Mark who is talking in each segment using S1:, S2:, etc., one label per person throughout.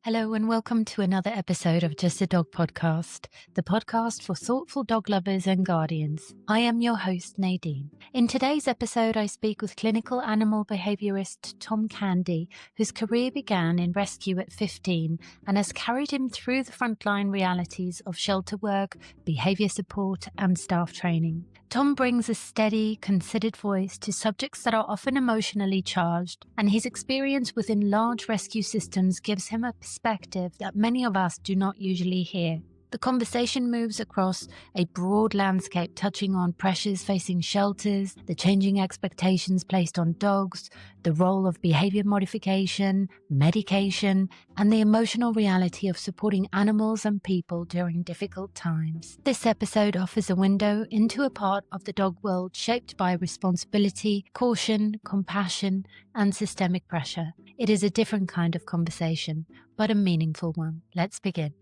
S1: Hello and welcome to another episode of Just a Dog Podcast, the podcast for thoughtful dog lovers and guardians. I am your host, Nadine. In today's episode, I speak with clinical animal behaviourist Tom Candy, whose career began in rescue at 15 and has carried him through the frontline realities of shelter work, behaviour support and staff training. Tom brings a steady, considered voice to subjects that are often emotionally charged, and his experience within large rescue systems gives him a perspective that many of us do not usually hear. The conversation moves across a broad landscape touching on pressures facing shelters, the changing expectations placed on dogs, the role of behaviour modification, medication, and the emotional reality of supporting animals and people during difficult times. This episode offers a window into a part of the dog world shaped by responsibility, caution, compassion, and systemic pressure. It is a different kind of conversation, but a meaningful one. Let's begin.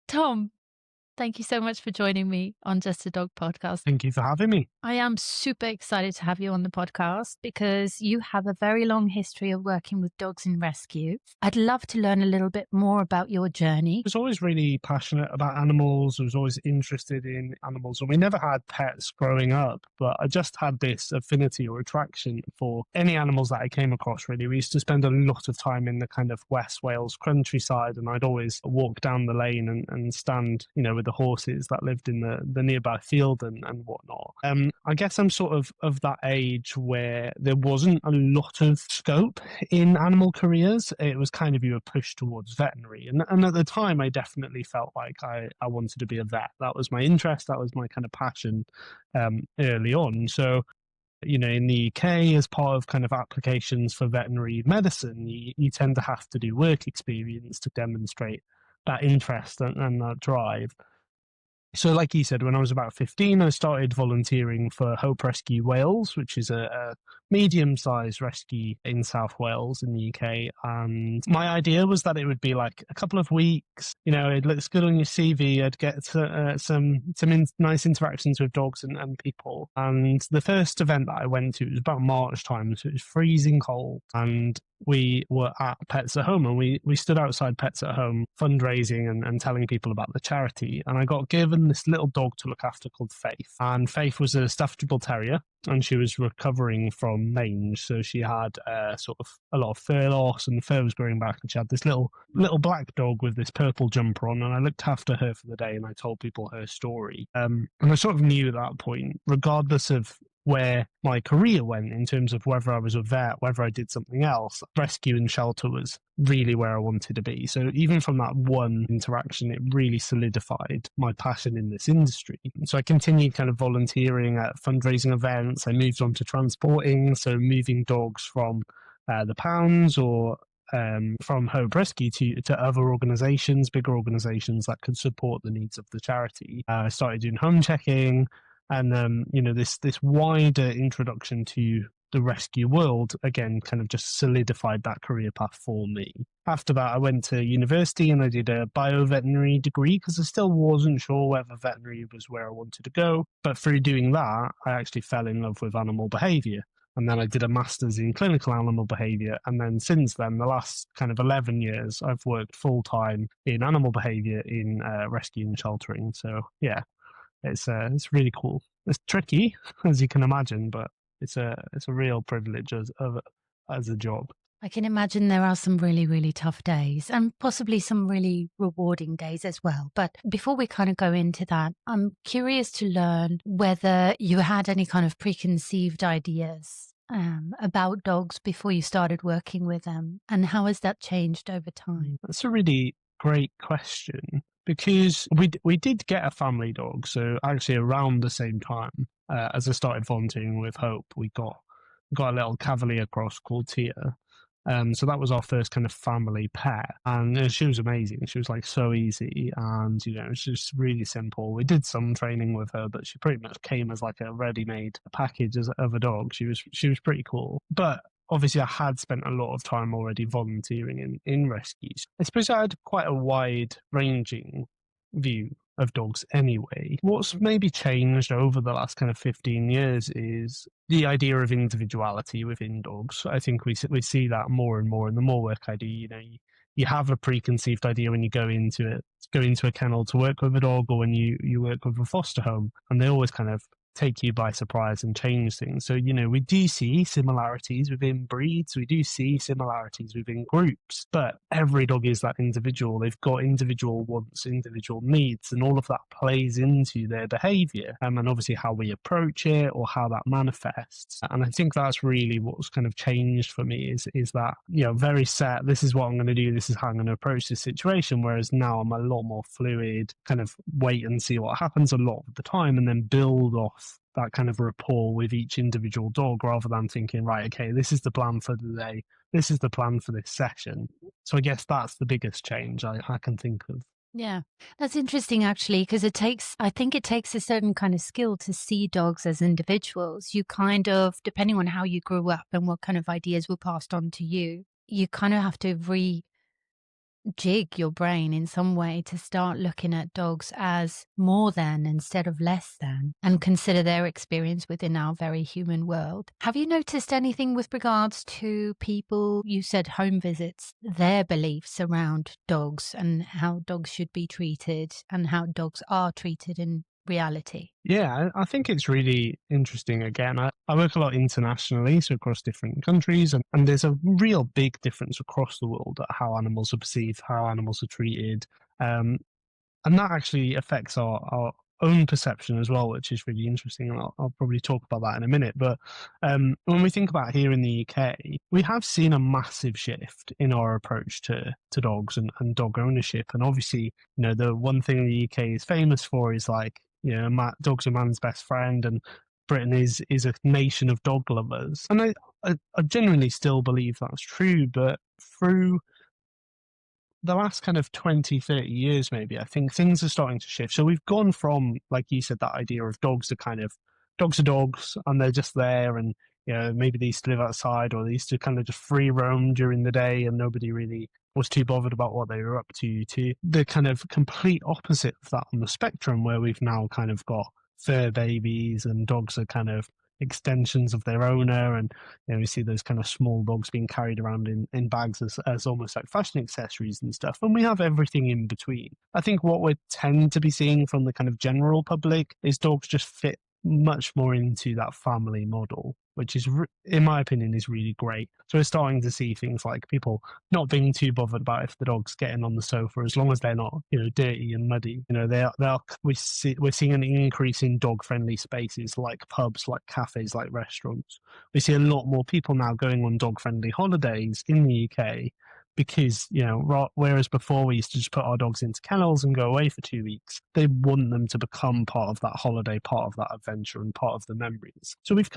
S1: Tom, thank you so much for joining me on Just a Dog Podcast.
S2: Thank you for having me.
S1: I am super excited to have you on the podcast because you have a very long history of working with dogs in rescue. I'd love to learn a little bit more about your journey.
S2: I was always really passionate about animals. I was always interested in animals. And we never had pets growing up, but I just had this affinity or attraction for any animals that I came across, really. We used to spend a lot of time in the kind of West Wales countryside, and I'd always walk down the lane and stand, with the horses that lived in the nearby field and whatnot. I guess I'm sort of that age where there wasn't a lot of scope in animal careers. It was kind of you were pushed towards veterinary. And at the time, I definitely felt like I wanted to be a vet. That was my interest. That was my kind of passion early on. So, in the UK, as part of kind of applications for veterinary medicine, you tend to have to do work experience to demonstrate that interest and that drive. So like you said, when I was about 15, I started volunteering for Hope Rescue Wales, which is a medium-sized rescue in South Wales in the UK. And my idea was that it would be like a couple of weeks. It looks good on your CV. I'd get some nice interactions with dogs and people. And the first event that I went to was about March time, so it was freezing cold. And we were at Pets at Home, and we stood outside Pets at Home fundraising and telling people about the charity. And I got given this little dog to look after called Faith. And Faith was a Staffordshire Bull Terrier, and she was recovering from mange. So she had sort of a lot of fur loss, and the fur was growing back. And she had this little black dog with this purple jumper on. And I looked after her for the day, and I told people her story. And I sort of knew at that point, regardless of where my career went in terms of whether I was a vet, whether I did something else, rescue and shelter was really where I wanted to be. So even from that one interaction, it really solidified my passion in this industry. So I continued kind of volunteering at fundraising events. I moved on to transporting, so moving dogs from the pounds or from Hope Rescue to other organisations, bigger organisations that could support the needs of the charity. I started doing home checking. And, this wider introduction to the rescue world, again, kind of just solidified that career path for me. After that, I went to university and I did a bioveterinary degree because I still wasn't sure whether veterinary was where I wanted to go. But through doing that, I actually fell in love with animal behaviour. And then I did a master's in clinical animal behaviour. And then since then, the last kind of 11 years, I've worked full-time in animal behaviour in rescue and sheltering. So, yeah. It's really cool. It's tricky, as you can imagine, but it's a real privilege as a job.
S1: I can imagine there are some really, really tough days and possibly some really rewarding days as well. But before we kind of go into that, I'm curious to learn whether you had any kind of preconceived ideas about dogs before you started working with them, and how has that changed over time?
S2: That's a really great question. Because we did get a family dog, so actually around the same time as I started volunteering with Hope, we got a little Cavalier cross called Tia. So that was our first kind of family pet, and she was amazing. She was like so easy, and it was just really simple. We did some training with her, but she pretty much came as like a ready-made package of a dog. She was pretty cool, but obviously I had spent a lot of time already volunteering in rescues. I suppose I had quite a wide ranging view of dogs anyway. What's maybe changed over the last kind of 15 years is the idea of individuality within dogs. I think we see that more and more in the more work I do. You have a preconceived idea when you go into a kennel to work with a dog, or when you work with a foster home, and they always kind of take you by surprise and change things. So, we do see similarities within breeds, we do see similarities within groups, but every dog is that individual. They've got individual wants, individual needs, and all of that plays into their behavior, and obviously how we approach it or how that manifests. And I think that's really what's kind of changed for me is that, very set, this is what I'm going to do, this is how I'm going to approach this situation, whereas now I'm a lot more fluid, kind of wait and see what happens a lot of the time, and then build off that kind of rapport with each individual dog, rather than thinking, right, okay, this is the plan for the day, this is the plan for this session. So I guess that's the biggest change I can think of.
S1: Yeah, that's interesting actually, because I think it takes a certain kind of skill to see dogs as individuals. You kind of, depending on how you grew up and what kind of ideas were passed on to you kind of have to jig your brain in some way to start looking at dogs as more than instead of less than, and consider their experience within our very human world. Have you noticed anything with regards to people, you said home visits, their beliefs around dogs and how dogs should be treated and how dogs are treated in reality?
S2: Yeah, I think it's really interesting. Again, I work a lot internationally, so across different countries, and there's a real big difference across the world at how animals are perceived, how animals are treated. And that actually affects our own perception as well, which is really interesting. And I'll probably talk about that in a minute. But when we think about here in the UK, we have seen a massive shift in our approach to dogs and dog ownership. And obviously, the one thing the UK is famous for is dogs are man's best friend, and Britain is a nation of dog lovers. And I genuinely still believe that's true, but through the last kind of 20, 30 years, maybe, I think things are starting to shift. So we've gone from, like you said, that idea of dogs are dogs and they're just there, and, maybe they used to live outside, or they used to kind of just free roam during the day and nobody really was too bothered about what they were up to the kind of complete opposite of that on the spectrum, where we've now kind of got fur babies and dogs are kind of extensions of their owner, and we see those kind of small dogs being carried around in bags as almost like fashion accessories and stuff, and we have everything in between. I think what we tend to be seeing from the kind of general public is dogs just fit much more into that family model, which is, in my opinion, is really great. So we're starting to see things like people not being too bothered about if the dog's getting on the sofa, as long as they're not, dirty and muddy. We're seeing an increase in dog-friendly spaces like pubs, like cafes, like restaurants. We see a lot more people now going on dog-friendly holidays in the UK, because, whereas before we used to just put our dogs into kennels and go away for 2 weeks, they want them to become part of that holiday, part of that adventure, and part of the memories. So we've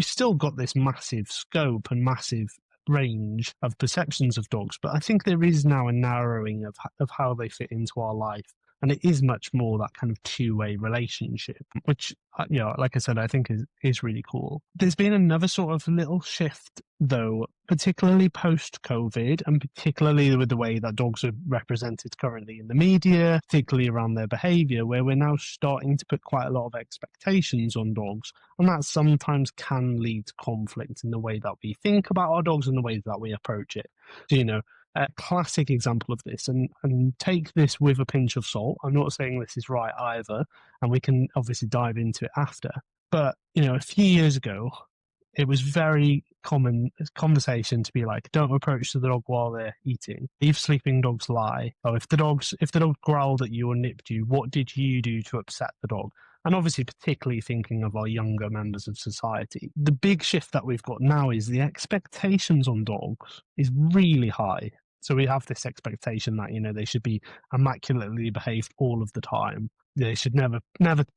S2: still got this massive scope and massive range of perceptions of dogs, but I think there is now a narrowing of how they fit into our life. And it is much more that kind of two-way relationship, which, like I said, I think is really cool. There's been another sort of little shift, though, particularly post-COVID, and particularly with the way that dogs are represented currently in the media, particularly around their behaviour, where we're now starting to put quite a lot of expectations on dogs. And that sometimes can lead to conflict in the way that we think about our dogs and the way that we approach it. So, a classic example of this, and take this with a pinch of salt. I'm not saying this is right either, and we can obviously dive into it after. But, a few years ago, it was very common conversation to be like, don't approach the dog while they're eating. Leave sleeping dogs lie. Or if the dog growled at you or nipped you, what did you do to upset the dog? And obviously, particularly thinking of our younger members of society. The big shift that we've got now is the expectations on dogs is really high. So we have this expectation that, they should be immaculately behaved all of the time. They should never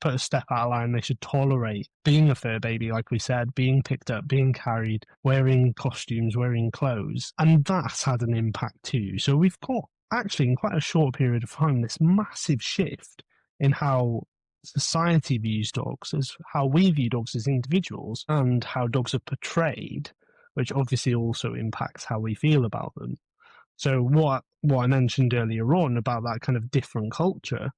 S2: put a step out of line. They should tolerate being a fur baby, like we said, being picked up, being carried, wearing costumes, wearing clothes. And that's had an impact too. So we've got, actually, in quite a short period of time, this massive shift in how society views dogs, as how we view dogs as individuals, and how dogs are portrayed, which obviously also impacts how we feel about them. So what I mentioned earlier on about that kind of different culture,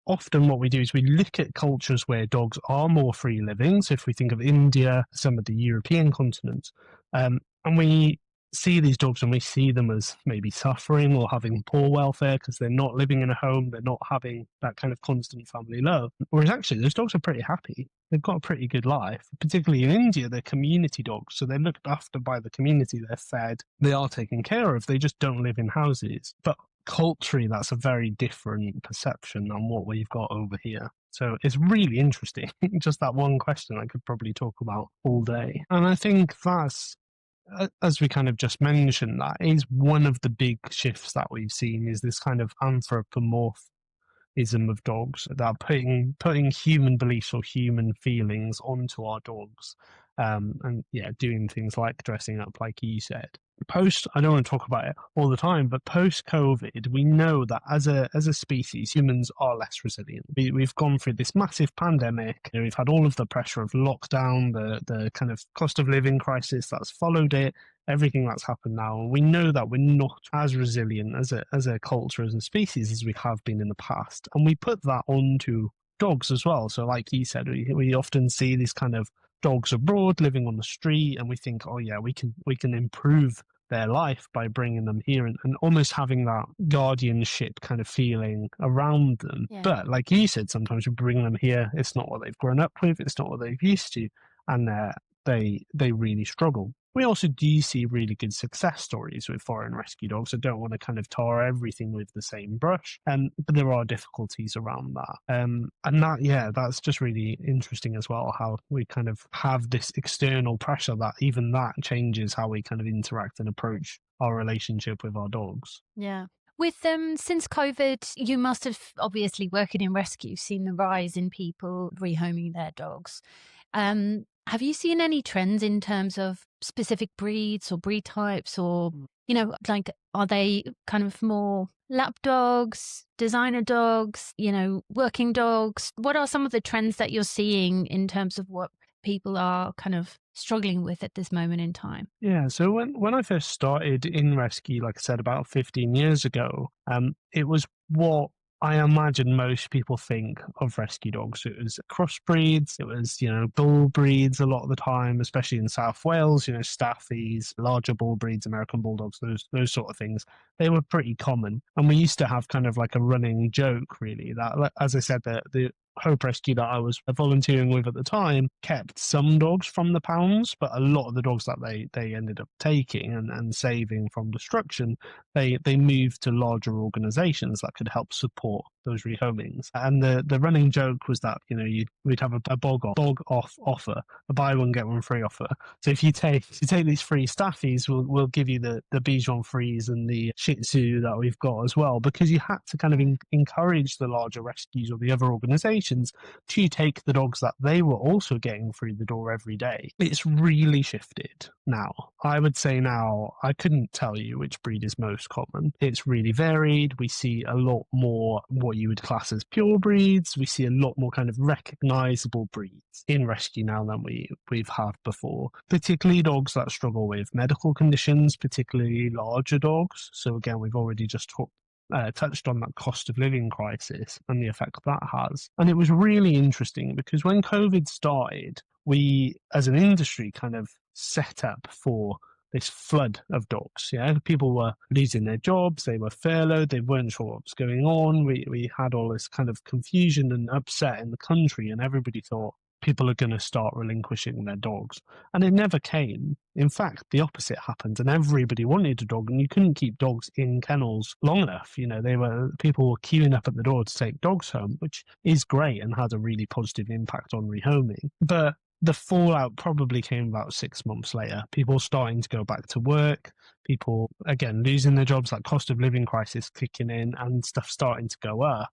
S2: often what we do is we look at cultures where dogs are more free living. So if we think of India, some of the European continents, and we see these dogs and we see them as maybe suffering or having poor welfare because they're not living in a home, they're not having that kind of constant family love. Whereas actually those dogs are pretty happy. They've got a pretty good life. Particularly in India, they're community dogs. So they're looked after by the community, they're fed, they are taken care of. They just don't live in houses. But culturally, that's a very different perception on what we've got over here. So it's really interesting. Just that one question I could probably talk about all day. And I think that's, as we kind of just mentioned, that is one of the big shifts that we've seen, is this kind of anthropomorphism of dogs, that putting human beliefs or human feelings onto our dogs, and doing things like dressing up, like you said. I don't want to talk about it all the time, but post-COVID, we know that as a species, humans are less resilient. We've gone through this massive pandemic. We've had all of the pressure of lockdown, the kind of cost of living crisis that's followed it, everything that's happened now. We know that we're not as resilient as a culture, as a species, as we have been in the past. And we put that onto dogs as well. So like you said, we often see these kind of dogs abroad living on the street, and we think, oh yeah, we can improve their life by bringing them here, and almost having that guardianship kind of feeling around them.
S1: Yeah.
S2: But like you said, sometimes we bring them here, it's not what they've grown up with, it's not what they're used to, and they really struggle. We also do see really good success stories with foreign rescue dogs. I don't want to kind of tar everything with the same brush, but there are difficulties around that. And that's just really interesting as well, how we kind of have this external pressure that even that changes how we kind of interact and approach our relationship with our dogs.
S1: Yeah. With since COVID, you must have, obviously working in rescue, seen the rise in people rehoming their dogs. Have you seen any trends in terms of specific breeds or breed types, or, like, are they kind of more lap dogs, designer dogs, working dogs? What are some of the trends that you're seeing in terms of what people are kind of struggling with at this moment in time?
S2: Yeah, so when I first started in rescue, like I said, about 15 years ago, it was what I imagine most people think of rescue dogs. It was crossbreeds, it was, bull breeds a lot of the time, especially in South Wales, staffies, larger bull breeds, American bulldogs, those sort of things. They were pretty common. And we used to have kind of like a running joke, really, that, as I said, the Hope Rescue that I was volunteering with at the time kept some dogs from the pounds, but a lot of the dogs that they ended up taking and saving from destruction, they moved to larger organizations that could help support those rehomings. And the running joke was that, we'd have a bog off offer, a buy one get one free offer. So if you take these free staffies, we'll give you the Bichon Frise and the Shih Tzu that we've got as well, because you had to kind of encourage the larger rescues or the other organizations to take the dogs that they were also getting through the door every day. It's really shifted now. I would say now, I couldn't tell you which breed is most common. It's really varied. We see a lot more what you would class as pure breeds. We see a lot more kind of recognizable breeds in rescue now than we've had before, particularly dogs that struggle with medical conditions, particularly larger dogs. So again, we've already just touched on that cost of living crisis and the effect that has. And it was really interesting because when COVID started, we as an industry kind of set up for this flood of dogs. Yeah, people were losing their jobs, they were furloughed, they weren't sure what was going on. We had all this kind of confusion and upset in the country, and everybody thought people are going to start relinquishing their dogs. And it never came. In fact, the opposite happened, and everybody wanted a dog, and you couldn't keep dogs in kennels long enough. People were queuing up at the door to take dogs home, which is great and had a really positive impact on rehoming. But the fallout probably came about 6 months later. People starting to go back to work, people, again, losing their jobs, that cost of living crisis kicking in, and stuff starting to go up.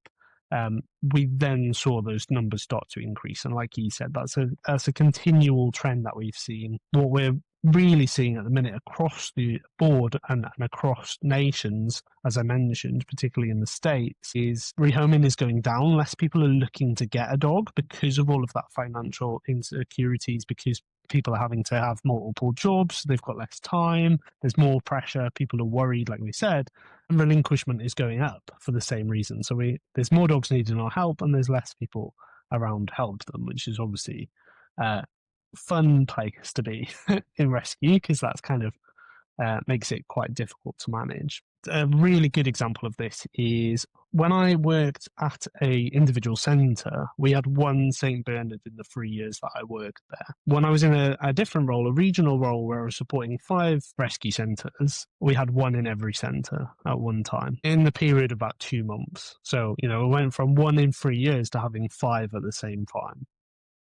S2: We then saw those numbers start to increase. And like you said, that's a continual trend that we've seen. What we're really seeing at the minute across the board and across nations, as I mentioned, particularly in the States, is rehoming is going down. Less people are looking to get a dog because of all of that financial insecurities, because People are having to have multiple jobs. They've got less time. There's more pressure. People are worried, like we said, and relinquishment is going up for the same reason. So there's more dogs needing our help, and there's less people around to help them, which is obviously a fun place to be in rescue, because that's kind of makes it quite difficult to manage. A really good example of this is when I worked at a individual centre, we had one St. Bernard in the 3 years that I worked there. When I was in a different role, a regional role where I was supporting 5 rescue centres, we had one in every centre at one time in the period of about 2 months. So, it went from 1 in 3 years to having 5 at the same time.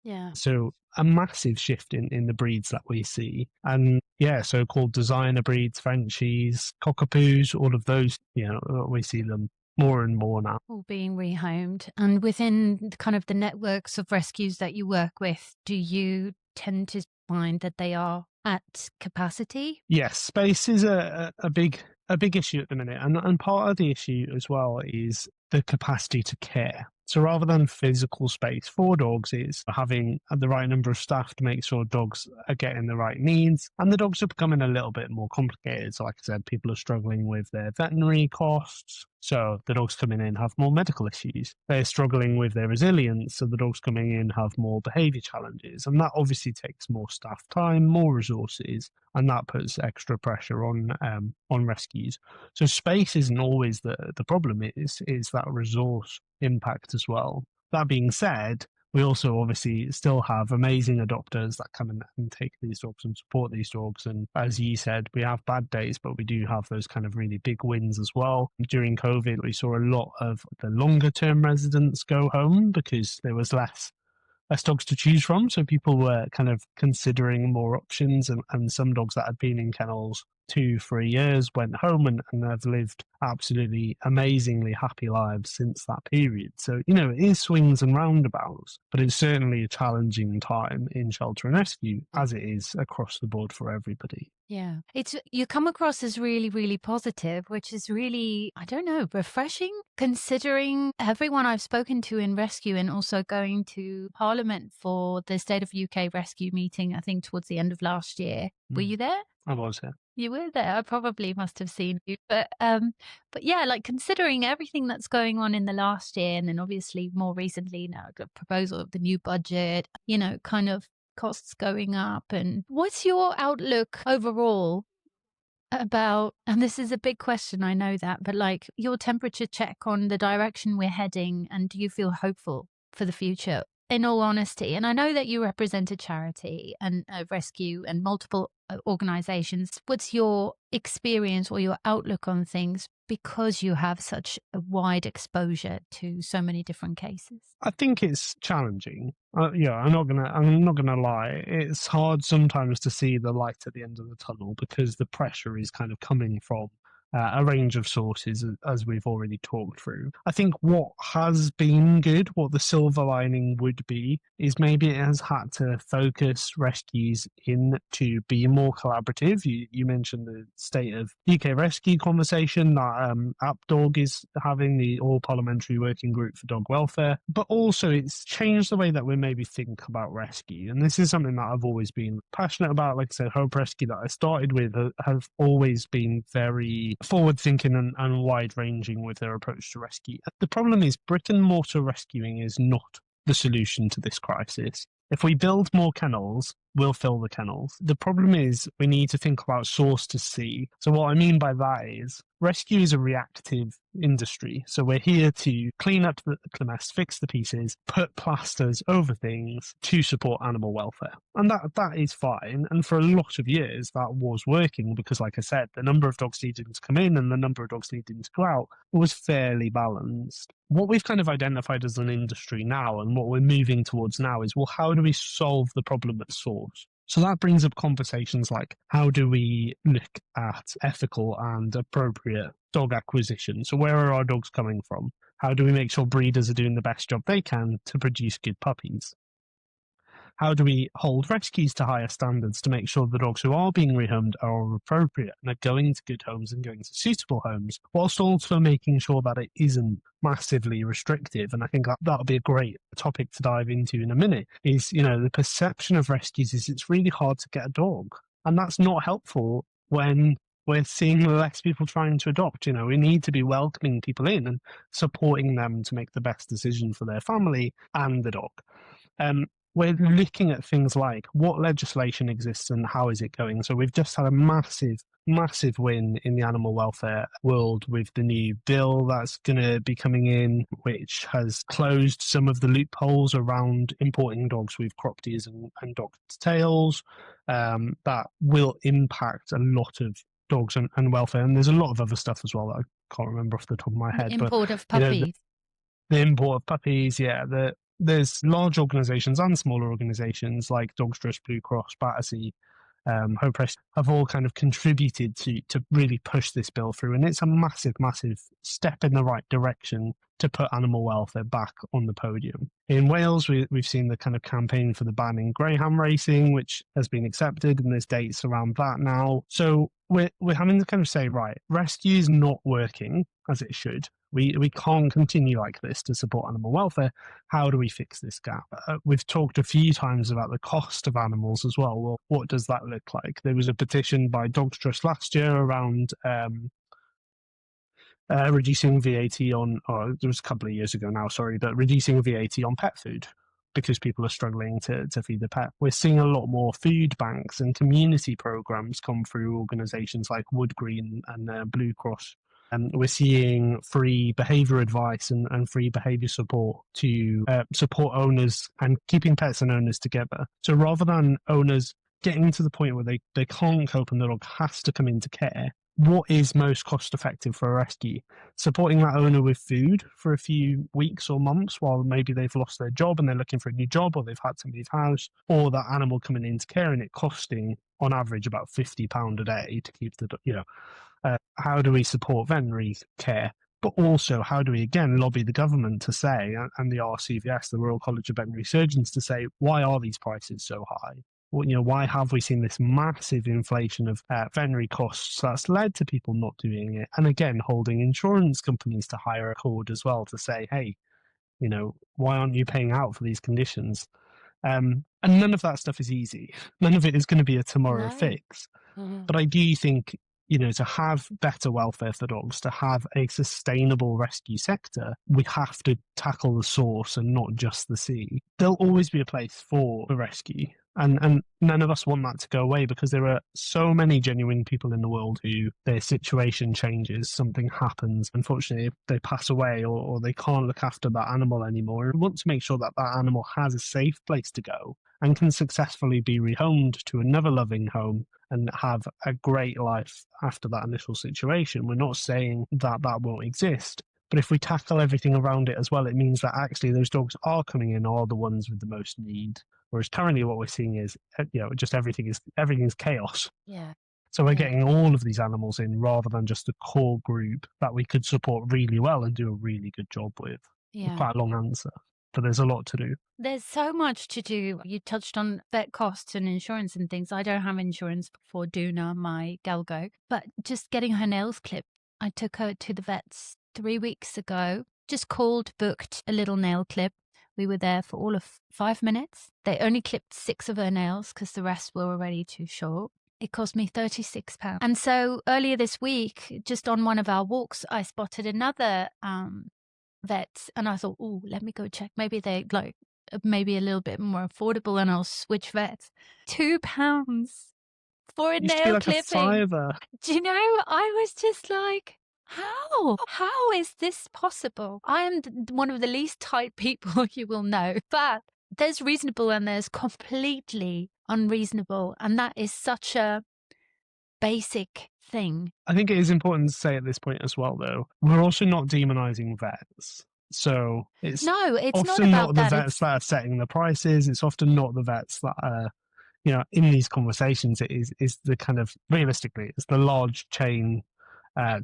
S1: Yeah.
S2: So a massive shift in the breeds that we see. And yeah, so-called designer breeds, Frenchies, Cockapoos, all of those, we see them more and more now.
S1: All being rehomed. And within kind of the networks of rescues that you work with, do you tend to find that they are at capacity?
S2: Yes, space is a big issue at the minute. And part of the issue as well is the capacity to care. So rather than physical space for dogs, it's having the right number of staff to make sure dogs are getting the right needs. And the dogs are becoming a little bit more complicated. So like I said, people are struggling with their veterinary costs. So the dogs coming in have more medical issues. They're struggling with their resilience. So the dogs coming in have more behaviour challenges. And that obviously takes more staff time, more resources, and that puts extra pressure on rescues. So space isn't always the problem. Is that resource impact as well. That being said, we also obviously still have amazing adopters that come in and take these dogs and support these dogs. And as you said, we have bad days, but we do have those kind of really big wins as well. During COVID, we saw a lot of the longer term residents go home because there was less dogs to choose from. So people were kind of considering more options, and some dogs that had been in kennels 2-3 years went home and have lived absolutely amazingly happy lives since that period. So, it is swings and roundabouts, but it's certainly a challenging time in shelter and rescue, as it is across the board for everybody.
S1: Yeah. You come across as really, really positive, which is really, I don't know, refreshing, considering everyone I've spoken to in rescue, and also going to Parliament for the State of UK Rescue meeting, I think towards the end of last year. Were you there?
S2: I was here.
S1: You were there. I probably must have seen you. But yeah, like considering everything that's going on in the last year, and then obviously more recently now the proposal of the new budget, kind of costs going up. And what's your outlook overall about, and this is a big question, I know that, but like your temperature check on the direction we're heading, and do you feel hopeful for the future? In all honesty, and I know that you represent a charity and a rescue and multiple organizations. What's your experience or your outlook on things, because you have such a wide exposure to so many different cases?
S2: I think it's challenging. I'm not gonna lie. It's hard sometimes to see the light at the end of the tunnel, because the pressure is kind of coming from a range of sources, as we've already talked through. I think what has been good, what the silver lining would be, is maybe it has had to focus rescues in to be more collaborative. You mentioned the State of UK Rescue conversation that AppDog is having, the All Parliamentary Working Group for Dog Welfare, but also it's changed the way that we maybe think about rescue. And this is something that I've always been passionate about. Like I said, Hope Rescue that I started with have always been very forward-thinking and wide-ranging with their approach to rescue. The problem is brick-and-mortar rescuing is not the solution to this crisis. If we build more kennels, we'll fill the kennels. The problem is we need to think about source to sea. So what I mean by that is rescue is a reactive industry. So we're here to clean up the mess, fix the pieces, put plasters over things to support animal welfare. And that is fine. And for a lot of years, that was working because, like I said, the number of dogs needing to come in and the number of dogs needing to go out was fairly balanced. What we've kind of identified as an industry now, and what we're moving towards now, is, well, how do we solve the problem at source? So that brings up conversations like, how do we look at ethical and appropriate dog acquisition? So where are our dogs coming from? How do we make sure breeders are doing the best job they can to produce good puppies? How do we hold rescues to higher standards to make sure the dogs who are being rehomed are appropriate and are going to good homes and going to suitable homes, whilst also making sure that it isn't massively restrictive? And I think that that'll be a great topic to dive into in a minute. Is, the perception of rescues is it's really hard to get a dog, and that's not helpful when we're seeing less people trying to adopt. We need to be welcoming people in and supporting them to make the best decision for their family and the dog. We're looking at things like what legislation exists and how is it going. So we've just had a massive win in the animal welfare world with the new bill that's going to be coming in, which has closed some of the loopholes around importing dogs with crop ears and docked tails. That will impact a lot of dogs and welfare. And there's a lot of other stuff as well that I can't remember off the top of my head.
S1: Import of puppies.
S2: The import of puppies, yeah. There's large organisations and smaller organisations like Dogs Trust, Blue Cross, Battersea, Hope Rescue have all kind of contributed to really push this bill through. And it's a massive step in the right direction to put animal welfare back on the podium. In Wales, we've seen the kind of campaign for the ban in greyhound racing, which has been accepted, and there's dates around that now. So we're having to kind of say, right, rescue is not working as it should. We can't continue like this to support animal welfare. How do we fix this gap? We've talked a few times about the cost of animals as well. Well, what does that look like? There was a petition by Dogs Trust last year around reducing VAT on, or it was a couple of years ago now, sorry, but reducing VAT on pet food because people are struggling to feed the pet. We're seeing a lot more food banks and community programs come through organisations like Wood Green and Blue Cross. And we're seeing free behaviour advice and free behaviour support to support owners and keeping pets and owners together. So rather than owners getting to the point where they can't cope and the dog has to come into care, what is most cost effective for a rescue? Supporting that owner with food for a few weeks or months while maybe they've lost their job and they're looking for a new job, or they've had to move house, or that animal coming into care and it costing on average about £50 a day to keep the, how do we support veterinary care? But also, how do we, again, lobby the government to say, and the RCVS, the Royal College of Veterinary Surgeons, to say, why are these prices so high? Well, why have we seen this massive inflation of veterinary costs that's led to people not doing it? And again, holding insurance companies to higher accord as well to say, hey, why aren't you paying out for these conditions? And none of that stuff is easy. None of it is going to be a tomorrow fix. Mm-hmm. But I do think, to have better welfare for dogs, to have a sustainable rescue sector, we have to tackle the source and not just the sea. There'll always be a place for the rescue. And none of us want that to go away, because there are so many genuine people in the world who their situation changes, something happens, unfortunately they pass away or they can't look after that animal anymore. We want to make sure that that animal has a safe place to go and can successfully be rehomed to another loving home and have a great life after that initial situation. We're not saying that that won't exist, but if we tackle everything around it as well, it means that actually those dogs are coming in are the ones with the most need. Whereas currently what we're seeing is, just everything's chaos.
S1: Yeah.
S2: So we're getting all of these animals in rather than just a core group that we could support really well and do a really good job with.
S1: Yeah.
S2: Quite a long answer, but there's a lot to do.
S1: There's so much to do. You touched on vet costs and insurance and things. I don't have insurance for Duna, my galgo, but just getting her nails clipped. I took her to the vets 3 weeks ago, just called, booked a little nail clip. We were there for all of 5 minutes. They only clipped 6 of her nails because the rest were already too short. It cost me £36. And so earlier this week, just on one of our walks, I spotted another vet, and I thought, oh, let me go check. Maybe they maybe a little bit more affordable, and I'll switch vets. £2 for a nail clipping. Do you know? I was just like, how is this possible? I am one of the least tight people you will know, but there's reasonable and there's completely unreasonable, and that is such a basic thing.
S2: I think it is important to say at this point as well, though, we're also not demonizing vets. So it's often not the vets that are setting the prices. It's often not the vets that are, in these conversations. It is the kind of, realistically, it's the large chain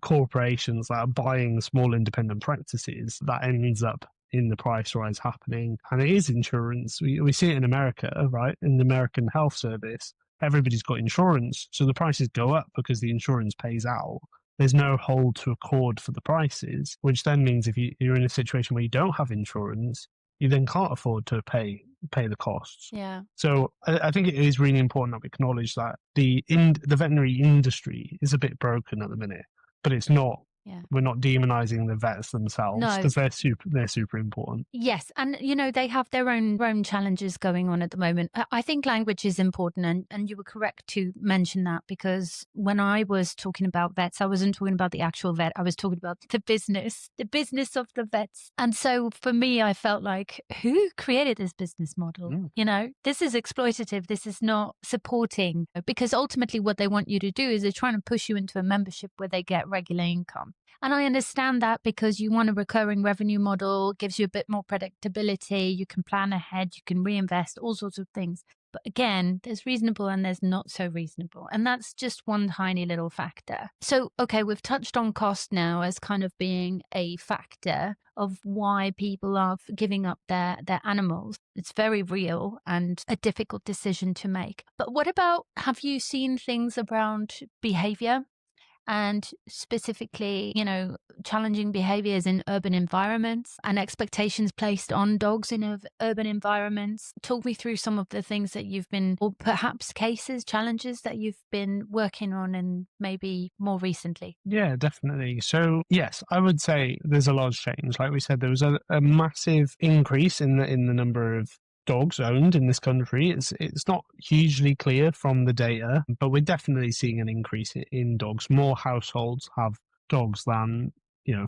S2: corporations that are buying small independent practices that ends up in the price rise happening. And it is insurance. We see it in America, right? In the American health service, everybody's got insurance. So the prices go up because the insurance pays out. There's no hold to accord for the prices, which then means if you're in a situation where you don't have insurance, you then can't afford to pay the costs.
S1: Yeah.
S2: So I think it is really important that we acknowledge that the veterinary industry is a bit broken at the minute, but it's not.
S1: Yeah.
S2: We're not demonizing the vets themselves because they're super important.
S1: Yes, and they have their own challenges going on at the moment. I think language is important, and you were correct to mention that, because when I was talking about vets, I wasn't talking about the actual vet. I was talking about the business of the vets. And so for me, I felt like, who created this business model? This is exploitative. This is not supporting, because ultimately what they want you to do is they're trying to push you into a membership where they get regular income. And I understand that, because you want a recurring revenue model, gives you a bit more predictability, you can plan ahead, you can reinvest, all sorts of things. But again, there's reasonable and there's not so reasonable. And that's just one tiny little factor. So, okay, we've touched on cost now as kind of being a factor of why people are giving up their animals. It's very real and a difficult decision to make. But what about, have you seen things around behavior? And specifically, challenging behaviors in urban environments and expectations placed on dogs in urban environments. Talk me through some of the things that you've been, or perhaps cases, challenges that you've been working on, and maybe more recently.
S2: Yeah, definitely. So yes, I would say there's a large change. Like we said, there was a massive increase in the number of dogs owned in this country. It's not hugely clear from the data, but we're definitely seeing an increase in dogs. More households have dogs than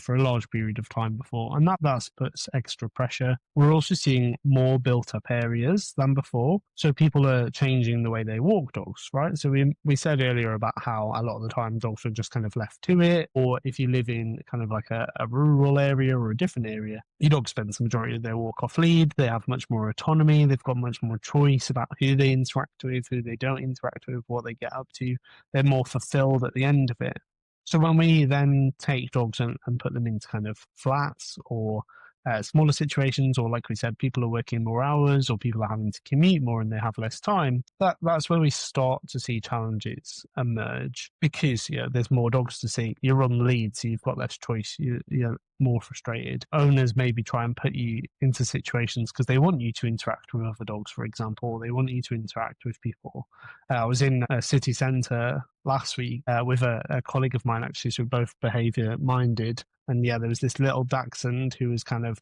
S2: for a large period of time before, and that puts extra pressure. We're also seeing more built-up areas than before, so people are changing the way they walk dogs, right? So we said earlier about how a lot of the time dogs are just kind of left to it, or if you live in kind of like a rural area or a different area, your dog spends the majority of their walk off lead. They have much more autonomy. They've got much more choice about who they interact with, who they don't interact with, what they get up to. They're more fulfilled at the end of it. So when we then take dogs and put them into kind of flats or smaller situations, or like we said, people are working more hours, or people are having to commute more and they have less time, that's where we start to see challenges emerge, because there's more dogs to see. You're on lead, so you've got less choice. You're more frustrated. Owners maybe try and put you into situations because they want you to interact with other dogs, for example. They want you to interact with people. I was in a city centre last week with a colleague of mine, actually, so we're both behaviour minded. And there was this little dachshund who was kind of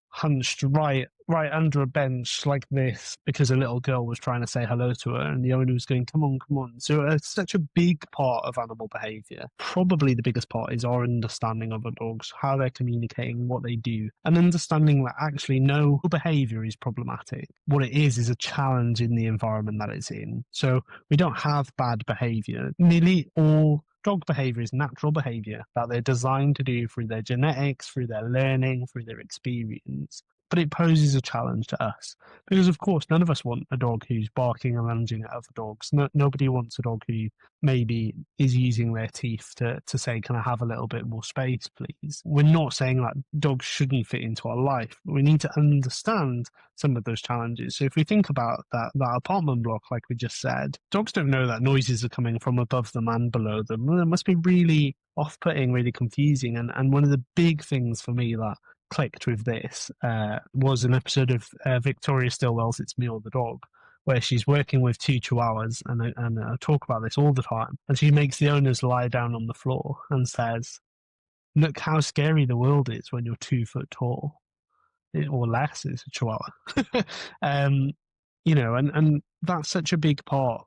S2: hunched right under a bench like this because a little girl was trying to say hello to her, and the owner was going, come on. So it's such a big part of animal behaviour. Probably the biggest part is our understanding of our dogs, how they're communicating, what they do, and understanding that actually no behaviour is problematic. What it is a challenge in the environment that it's in. So we don't have bad behaviour. Nearly all dog behaviour is natural behaviour that they're designed to do through their genetics, through their learning, through their experience. But it poses a challenge to us because, of course, none of us want a dog who's barking and lunging at other dogs. Nobody wants a dog who maybe is using their teeth to say, can I have a little bit more space, please? We're not saying that dogs shouldn't fit into our life, but we need to understand some of those challenges. So if we think about that apartment block, like we just said, dogs don't know that noises are coming from above them and below them. It must be really off-putting, really confusing. And one of the big things for me that clicked with this was an episode of Victoria Stilwell's It's Me or the Dog, where she's working with two chihuahuas, and I talk about this all the time, and she makes the owners lie down on the floor and says, look how scary the world is when you're 2 foot tall, or less. It's a chihuahua. And that's such a big part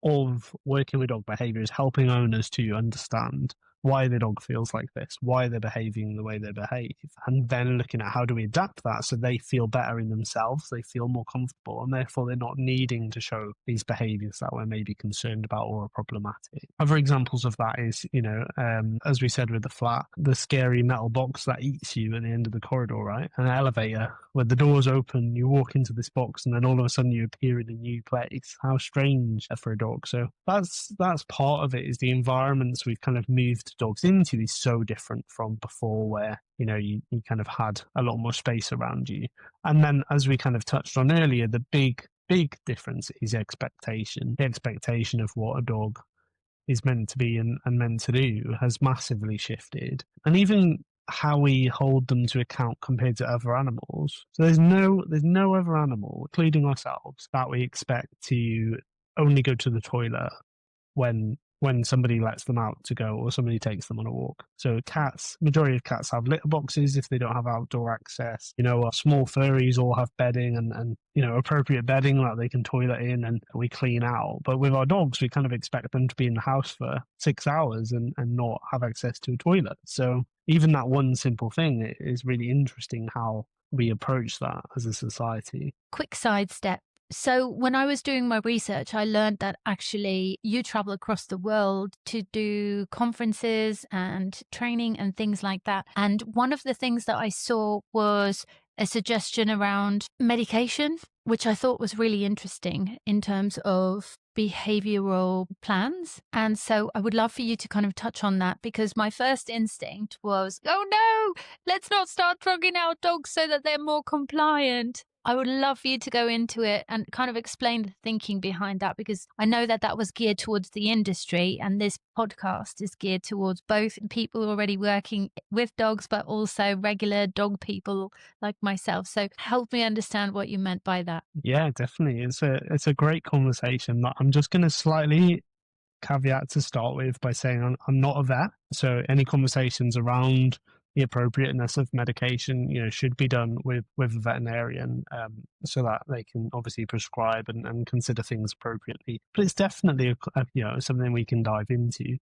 S2: of working with dog behavior, is helping owners to understand why the dog feels like this, why they're behaving the way they behave, and then looking at how do we adapt that so they feel better in themselves, they feel more comfortable, and therefore they're not needing to show these behaviors that we're maybe concerned about or are problematic. Other examples of that is, as we said with the flat, the scary metal box that eats you at the end of the corridor, right? An elevator where the doors open, you walk into this box, and then all of a sudden you appear in a new place. How strange for a dog. So that's part of it, is the environments we've kind of moved shift dogs into is so different from before, where, you know, you kind of had a lot more space around you. And then, as we kind of touched on earlier, the big difference is expectation. The expectation of what a dog is meant to be and meant to do has massively shifted. And even how we hold them to account compared to other animals. So there's no other animal, including ourselves, that we expect to only go to the toilet when somebody lets them out to go or somebody takes them on a walk. So cats, majority of cats have litter boxes if they don't have outdoor access. You know, our small furries all have bedding and you know, appropriate bedding that they can toilet in and we clean out. But with our dogs, we kind of expect them to be in the house for 6 hours and not have access to a toilet. So even that one simple thing is really interesting how we approach that as a society.
S1: Quick sidestep. So when I was doing my research, I learned that actually you travel across the world to do conferences and training and things like that. And one of the things that I saw was a suggestion around medication, which I thought was really interesting in terms of behavioral plans. And so I would love for you to kind of touch on that, because my first instinct was, oh no, let's not start drugging our dogs so that they're more compliant. I would love for you to go into it and kind of explain the thinking behind that, because I know that that was geared towards the industry, and this podcast is geared towards both people already working with dogs, but also regular dog people like myself. So help me understand what you meant by that.
S2: Yeah, definitely. It's a great conversation that I'm just going to slightly caveat to start with by saying I'm not a vet. So any conversations around the appropriateness of medication, you know, should be done with a veterinarian, so that they can obviously prescribe and consider things appropriately. But it's definitely you know, something we can dive into.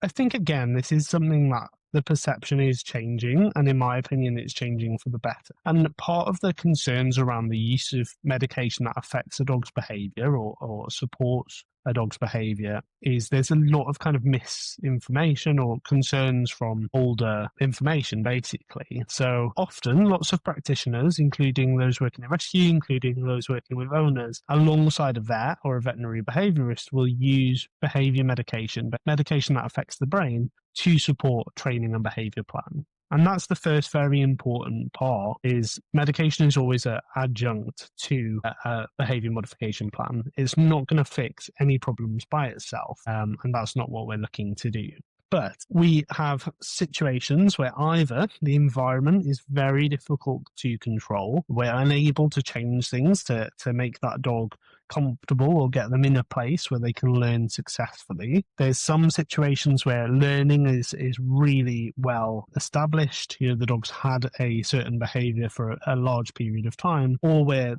S2: I think, again, this is something that the perception is changing, and in my opinion, it's changing for the better. And part of the concerns around the use of medication that affects a dog's behaviour or supports a dog's behaviour is there's a lot of kind of misinformation or concerns from older information, basically. So often, lots of practitioners, including those working in rescue, including those working with owners, alongside a vet or a veterinary behaviourist, will use behaviour medication, but medication that affects the brain, to support training and behaviour plan. And that's the first very important part, is medication is always an adjunct to a behaviour modification plan. It's not going to fix any problems by itself, and that's not what we're looking to do. But we have situations where either the environment is very difficult to control, we're unable to change things to make that dog comfortable or get them in a place where they can learn successfully. There's some situations where learning is really well established. You know, the dog's had a certain behaviour for a large period of time, or where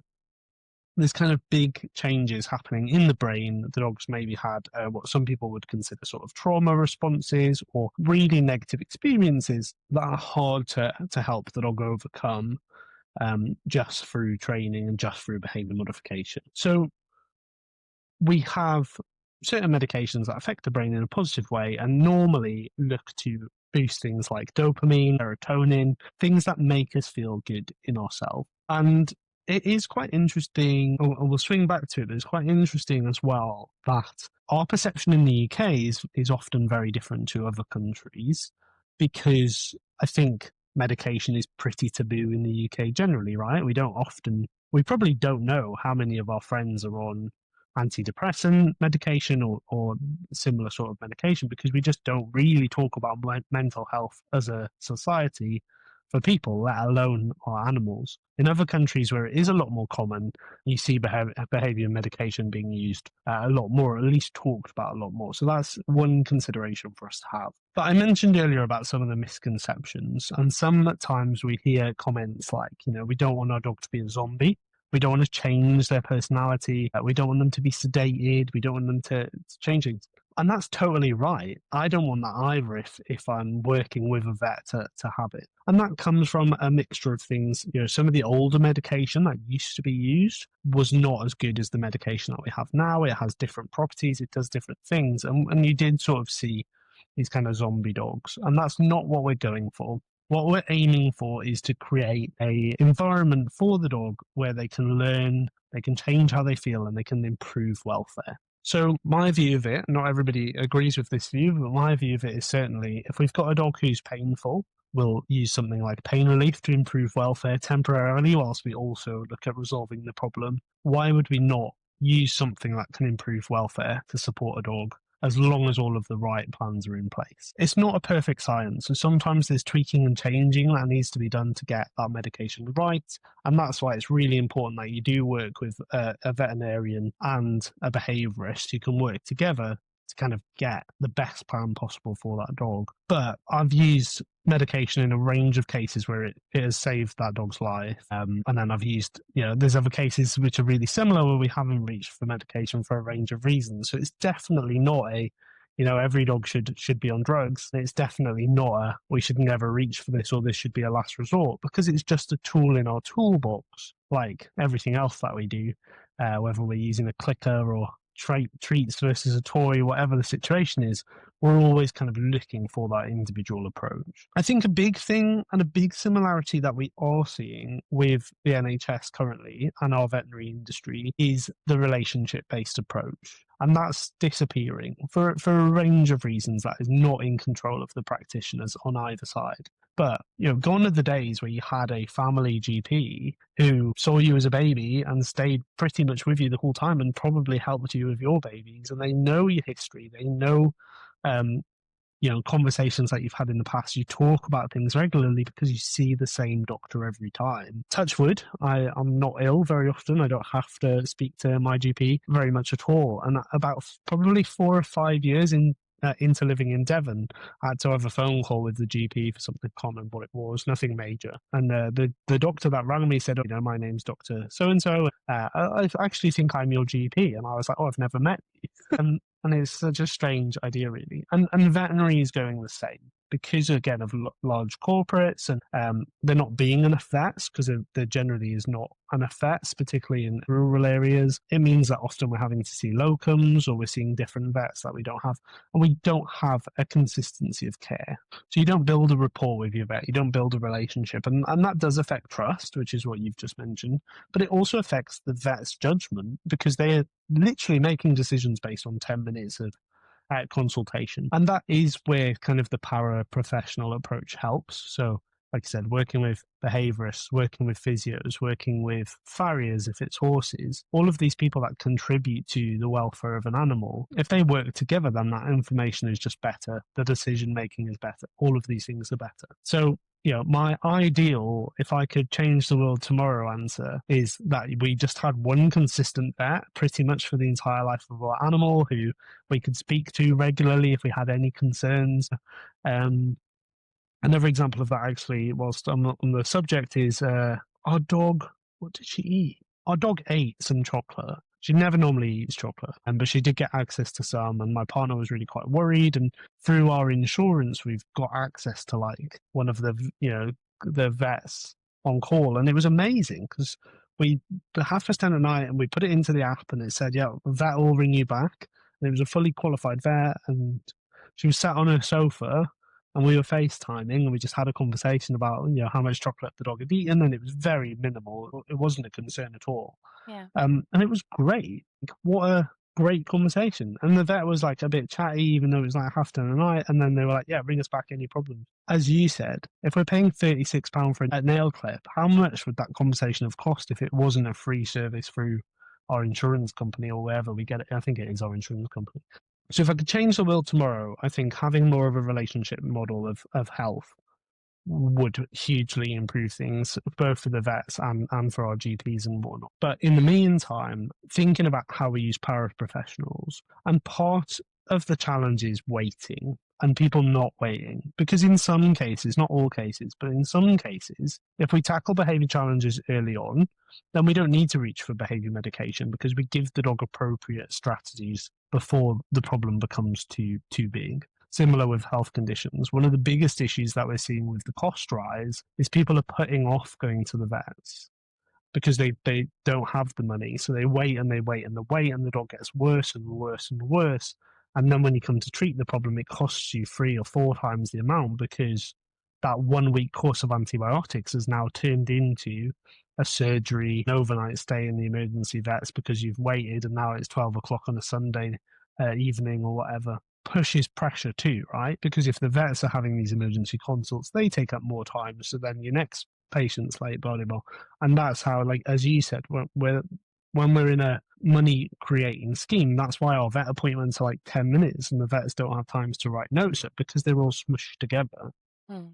S2: there's kind of big changes happening in the brain. The dog's maybe had what some people would consider sort of trauma responses or really negative experiences that are hard to help the dog overcome just through training and just through behaviour modification. So we have certain medications that affect the brain in a positive way and normally look to boost things like dopamine, serotonin, things that make us feel good in ourselves. And it is quite interesting, or we'll swing back to it, but it's quite interesting as well that our perception in the UK is often very different to other countries, because I think medication is pretty taboo in the UK generally, right? We probably don't know how many of our friends are on antidepressant medication or similar sort of medication, because we just don't really talk about mental health as a society for people, let alone our animals. In other countries where it is a lot more common, you see behavior medication being used a lot more, or at least talked about a lot more. So that's one consideration for us to have. But I mentioned earlier about some of the misconceptions, and sometimes we hear comments like, you know, we don't want our dog to be a zombie. We don't want to change their personality. We don't want them to be sedated. We don't want them to change things. And that's totally right. I don't want that either if I'm working with a vet to have it. And that comes from a mixture of things. You know, some of the older medication that used to be used was not as good as the medication that we have now. It has different properties. It does different things. And you did sort of see these kind of zombie dogs. And that's not what we're going for. What we're aiming for is to create an environment for the dog where they can learn, they can change how they feel, and they can improve welfare. So my view of it, not everybody agrees with this view, but my view of it is certainly if we've got a dog who's painful, we'll use something like pain relief to improve welfare temporarily whilst we also look at resolving the problem. Why would we not use something that can improve welfare to support a dog as long as all of the right plans are in place? It's not a perfect science, so sometimes there's tweaking and changing that needs to be done to get that medication right, and that's why it's really important that you do work with a veterinarian and a behaviourist who can work together to kind of get the best plan possible for that dog. But I've used medication in a range of cases where it has saved that dog's life. And then I've used, there's other cases which are really similar where we haven't reached for medication for a range of reasons. So it's definitely not every dog should be on drugs. It's definitely not we should never reach for this or this should be a last resort, because it's just a tool in our toolbox, like everything else that we do, whether we're using a clicker or treats versus a toy, whatever the situation is, we're always kind of looking for that individual approach. I think a big thing and a big similarity that we are seeing with the NHS currently and our veterinary industry is the relationship-based approach. And that's disappearing for a range of reasons that is not in control of the practitioners on either side. But, gone are the days where you had a family GP who saw you as a baby and stayed pretty much with you the whole time and probably helped you with your babies. And they know your history. They know, conversations that you've had in the past. You talk about things regularly because you see the same doctor every time. Touch wood, I'm not ill very often. I don't have to speak to my GP very much at all. And about probably 4 or 5 years into living in Devon, I had to have a phone call with the GP for something, I can't remember what it was, nothing major. And the doctor that rang me said, my name's Dr. So-and-so. I actually think I'm your GP. And I was like, I've never met you. And it's such a strange idea, really. And veterinary is going the same because, again, of large corporates and there not being enough vets, because there generally is not enough vets, particularly in rural areas. It means that often we're having to see locums or we're seeing different vets that we don't have. And we don't have a consistency of care. So you don't build a rapport with your vet. You don't build a relationship. And that does affect trust, which is what you've just mentioned. But it also affects the vet's judgment because they are literally making decisions based on 10 minutes of consultation. And that is where kind of the paraprofessional approach helps. So, like I said, working with behaviourists, working with physios, working with farriers if it's horses, all of these people that contribute to the welfare of an animal, if they work together, then that information is just better. The decision making is better. All of these things are better. So, my ideal, if I could change the world tomorrow answer, is that we just had one consistent vet pretty much for the entire life of our animal who we could speak to regularly if we had any concerns. Another example of that, actually, whilst I'm on the subject, is our dog. What did she eat? Our dog ate some chocolate. She never normally eats chocolate, but she did get access to some, and my partner was really quite worried. And through our insurance, we've got access to like one of the the vets on call, and it was amazing because we the 10:30 at night, and we put it into the app, and it said, "Yeah, vet will ring you back." And it was a fully qualified vet, and she was sat on her sofa. And we were FaceTiming, and we just had a conversation about how much chocolate the dog had eaten, and it was very minimal. It wasn't a concern at all.
S1: Yeah.
S2: And it was great. What a great conversation. And the vet was like a bit chatty, even though it was like 10:30 at night. And then they were like, "Yeah, bring us back any problems." As you said, if we're paying £36 for a nail clip, how much would that conversation have cost if it wasn't a free service through our insurance company or wherever we get it? I think it is our insurance company. So if I could change the world tomorrow, I think having more of a relationship model of health would hugely improve things, both for the vets and for our GPs and whatnot. But in the meantime, thinking about how we use paraprofessionals, and part of the challenge is waiting and people not waiting. Because in some cases, not all cases, but in some cases, if we tackle behaviour challenges early on, then we don't need to reach for behaviour medication because we give the dog appropriate strategies before the problem becomes too big. Similar with health conditions. One of the biggest issues that we're seeing with the cost rise is people are putting off going to the vets because they don't have the money. So they wait and they wait and they wait, and the dog gets worse and worse and worse. And then when you come to treat the problem, it costs you 3 or 4 times the amount because that 1 week course of antibiotics has now turned into a surgery, an overnight stay in the emergency vets because you've waited and now it's 12 o'clock on a Sunday evening or whatever, pushes pressure too, right? Because if the vets are having these emergency consults, they take up more time. So then your next patient's late, blah, blah, blah. And that's how, like, as you said, when we're in a money creating scheme, that's why our vet appointments are like 10 minutes and the vets don't have times to write notes up because they're all smushed together.
S1: Mm.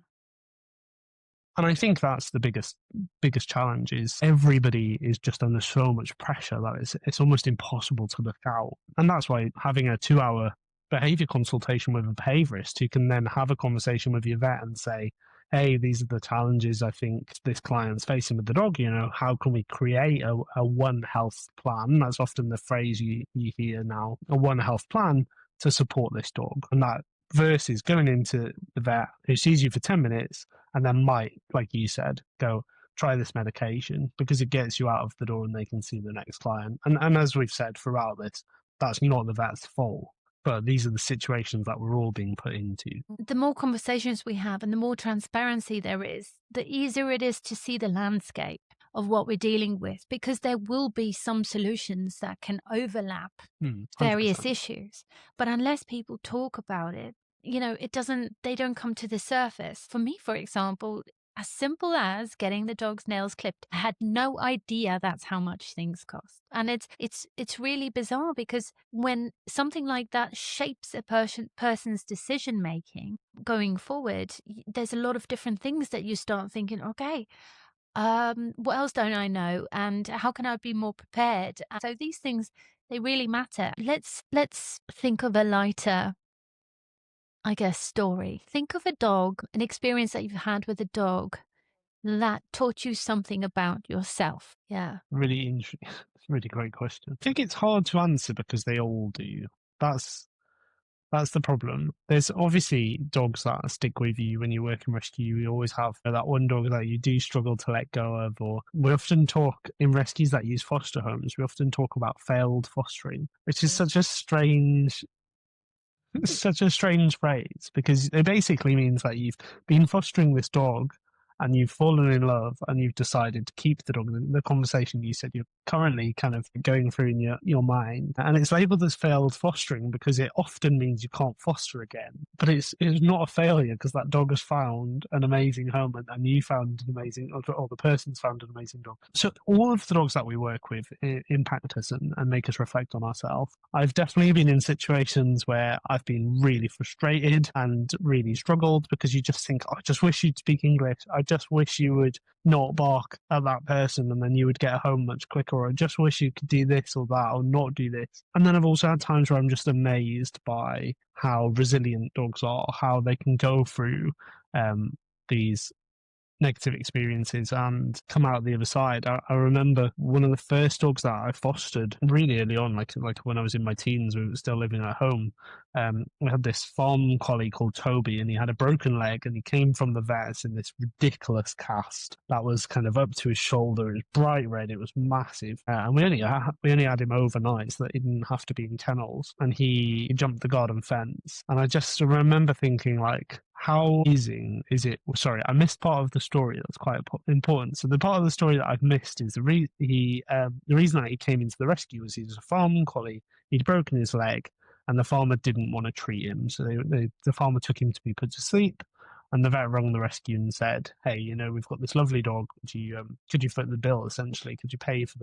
S2: And I think that's the biggest challenge is everybody is just under so much pressure that it's almost impossible to look out. And that's why having a 2-hour behavior consultation with a behaviorist who can then have a conversation with your vet and say, hey, these are the challenges I think this client's facing with the dog. How can we create a One Health plan? That's often the phrase you hear now, a One Health plan to support this dog. And that versus going into the vet who sees you for 10 minutes and then might, like you said, go try this medication because it gets you out of the door and they can see the next client. And as we've said throughout this, that's not the vet's fault. But these are the situations that we're all being put into.
S1: The more conversations we have and the more transparency there is, the easier it is to see the landscape of what we're dealing with, because there will be some solutions that can overlap
S2: 100%.
S1: various issues. But unless people talk about it, they don't come to the surface. For me, for example, as simple as getting the dog's nails clipped, I had no idea that's how much things cost. And it's really bizarre because when something like that shapes a person's decision making going forward, there's a lot of different things that you start thinking, okay, what else don't I know? And how can I be more prepared? And so these things, they really matter. Let's think of a lighter, I guess, story. Think of a dog, an experience that you've had with a dog that taught you something about yourself. Yeah.
S2: Really interesting. Really great question. I think it's hard to answer because they all do. That's the problem. There's obviously dogs that stick with you when you work in rescue. You always have that one dog that you do struggle to let go of. Or we often talk in rescues that use foster homes, we often talk about failed fostering, which is such a strange phrase because it basically means that you've been fostering this dog and you've fallen in love and you've decided to keep the dog. The conversation you said you're currently kind of going through in your mind, and it's labeled as failed fostering because it often means you can't foster again. But it's not a failure because that dog has found an amazing home and you found an amazing, or the person's found an amazing dog. So all of the dogs that we work with impact us and make us reflect on ourselves. I've definitely been in situations where I've been really frustrated and really struggled because you just think, oh, I just wish you'd speak English. I just wish you would not bark at that person and then you would get home much quicker. Or I just wish you could do this or that or not do this. And then I've also had times where I'm just amazed by how resilient dogs are, how they can go through these negative experiences and come out the other side. I remember one of the first dogs that I fostered really early on, like when I was in my teens, we were still living at home. We had this farm collie called Toby, and he had a broken leg, and he came from the vets in this ridiculous cast that was kind of up to his shoulder. It was bright red, it was massive, and we only had him overnight, so that he didn't have to be in kennels. And he jumped the garden fence, and I just remember thinking, like, how amazing is it? Sorry, I missed part of the story that's quite important. So the part of the story that I've missed is the reason that he came into the rescue was he was a farm collie. He'd broken his leg, and the farmer didn't want to treat him. So the farmer took him to be put to sleep, and the vet rang the rescue and said, "Hey, we've got this lovely dog. Could you foot the bill? Essentially, could you pay for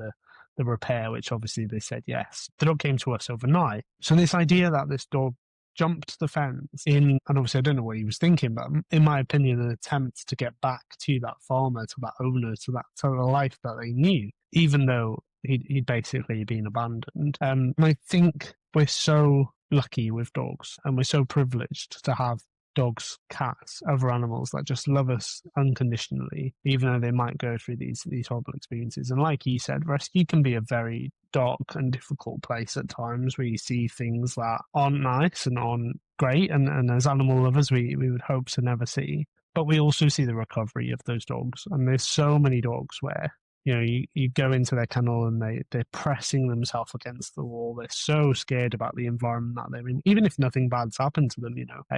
S2: the repair?" Which obviously they said yes. The dog came to us overnight. So this idea that this dog jumped the fence and obviously I don't know what he was thinking, but in my opinion, an attempt to get back to that farmer, to that owner, to the life that they knew, even though he'd basically been abandoned. And I think we're so lucky with dogs, and we're so privileged to have dogs, cats, other animals that just love us unconditionally, even though they might go through these horrible experiences. And like you said, rescue can be a very dark and difficult place at times where you see things that aren't nice and aren't great, and as animal lovers we would hope to never see. But we also see the recovery of those dogs, and there's so many dogs where you go into their kennel and they're pressing themselves against the wall. They're so scared about the environment that they're in, even if nothing bad's happened to them.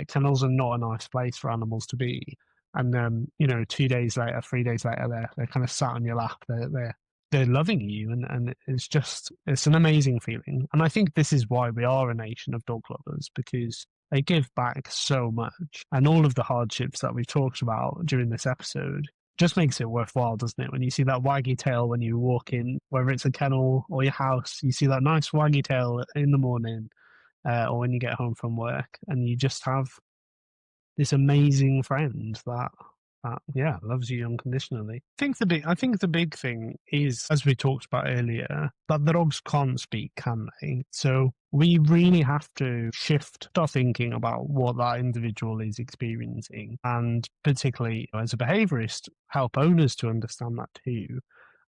S2: Kennels are not a nice place for animals to be. And 2 days later, 3 days later, they're kind of sat on your lap. They're loving you, and it's an amazing feeling. And I think this is why we are a nation of dog lovers, because they give back so much, and all of the hardships that we've talked about during this episode just makes it worthwhile, doesn't it? When you see that waggy tail when you walk in, whether it's a kennel or your house, you see that nice waggy tail in the morning, or when you get home from work, and you just have this amazing friend that loves you unconditionally. I think the big thing is, as we talked about earlier, that the dogs can't speak, can they? So we really have to shift our thinking about what that individual is experiencing, and particularly as a behaviorist, help owners to understand that too.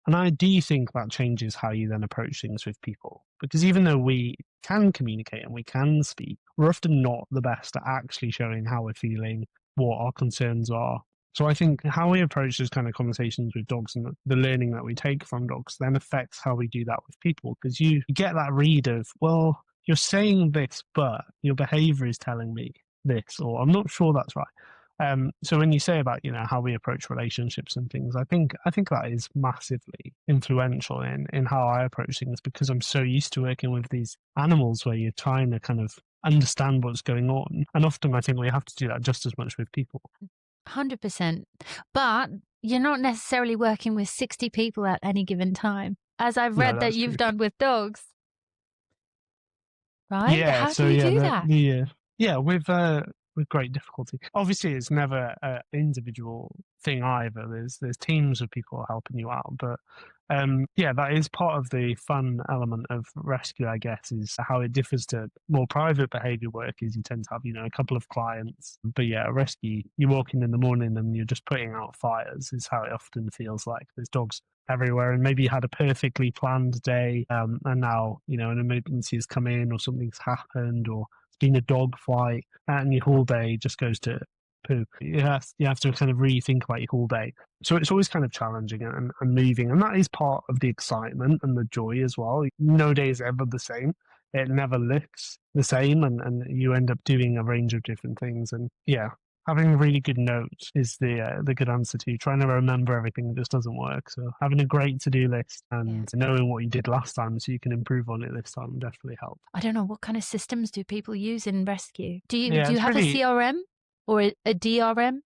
S2: And I do think that changes how you then approach things with people. Because even though we can communicate and we can speak, we're often not the best at actually showing how we're feeling, what our concerns are. So I think how we approach those kind of conversations with dogs and the learning that we take from dogs then affects how we do that with people. Because you get that read of, well, you're saying this, but your behavior is telling me this, or I'm not sure that's right. So when you say about how we approach relationships and things, I think that is massively influential in how I approach things, because I'm so used to working with these animals where you're trying to kind of understand what's going on, and often I think we have to do that just as much with people.
S1: 100%. But you're not necessarily working with 60 people at any given time, as I've read that you've done with dogs. Right?
S2: Yeah,
S1: How do you do that?
S2: With great difficulty. Obviously, it's never an individual thing either. There's teams of people helping you out, but that is part of the fun element of rescue, I guess, is how it differs to more private behaviour work. Is you tend to have a couple of clients, but rescue, you walk in the morning and you're just putting out fires. Is how it often feels like. There's dogs everywhere, and maybe you had a perfectly planned day, and now an emergency has come in, or something's happened, or it's been a dog fight, and your whole day just goes to poo. You have to kind of rethink about your whole day. So it's always kind of challenging and moving, and that is part of the excitement and the joy as well. No day is ever the same. It never looks the same, and you end up doing a range of different things. And having really good notes is the good answer to trying to remember everything just doesn't work. So having a great to-do list and knowing what you did last time so you can improve on it this time definitely helps.
S1: I don't know, what kind of systems do people use in rescue? Do you have a CRM or a DRM?